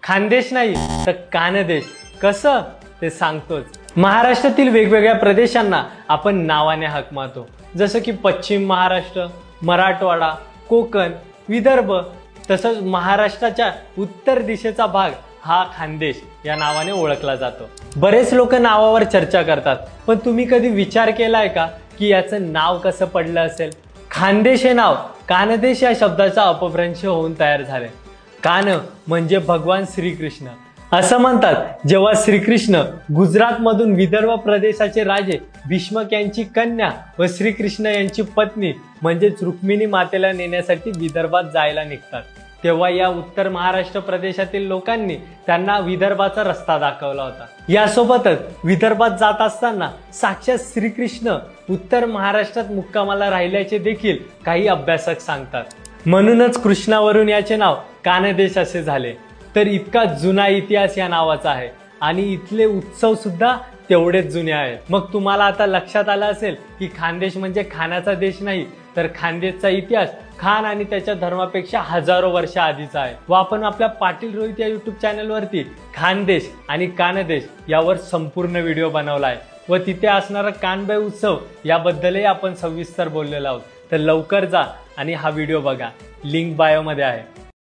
खानदेश नाही तर कानदेश कसं ते सांगतोच। महाराष्ट्रातील वेगवेगळ्या प्रदेशांना आपण नावाने हाक मारतो, जसं की पश्चिम महाराष्ट्र, मराठवाडा, कोकण, विदर्भ। तसंच महाराष्ट्राच्या उत्तर दिशेचा भाग हा खानदेश या नावाने ओळखला जातो। बरेच लोक नावावर चर्चा करतात, पण तुम्ही कधी विचार केलाय का की याचं नाव कसं पडलं असेल? खानदेश हे नाव कानदेश या शब्दाचा अपभ्रंश होऊन तयार झाले। कान म्हणजे भगवान श्रीकृष्ण असं म्हणतात। जेव्हा श्रीकृष्ण गुजरात मधून विदर्भ प्रदेशाचे राजे भीष्मक यांची कन्या व श्रीकृष्ण यांची पत्नी म्हणजेच रुक्मिणी मातेला नेण्यासाठी विदर्भात जायला निघतात, तेव्हा या उत्तर महाराष्ट्र प्रदेशातील लोकांनी त्यांना विदर्भाचा रस्ता दाखवला होता। यासोबतच विदर्भात जात असताना साक्षात श्रीकृष्ण उत्तर महाराष्ट्रात मुक्कामाला राहिल्याचे देखील काही अभ्यासक सांगतात। म्हणूनच कृष्णावरून याचे नाव कानदेश असे झाले। तर इतका जुना इतिहास या नावाचा आहे आणि इथले उत्सव सुद्धा तेवढेच जुने आहेत। मग तुम्हाला आता लक्षात आलं असेल की खानदेश म्हणजे खानाचा देश नाही, तर खानदेशचा इतिहास खान आणि त्याच्या धर्मापेक्षा हजारो वर्ष आधीचा आहे। व आपण आपल्या पाटील रोहित या यूट्यूब चॅनलवरती खानदेश आणि कानदेश यावर संपूर्ण व्हिडिओ बनवला आहे व तिथे असणारा कानबाई उत्सव याबद्दलही आपण सविस्तर बोललेलो आहोत। तर लवकर जा आणि हा व्हिडिओ बघा, लिंक बायो मध्ये आहे।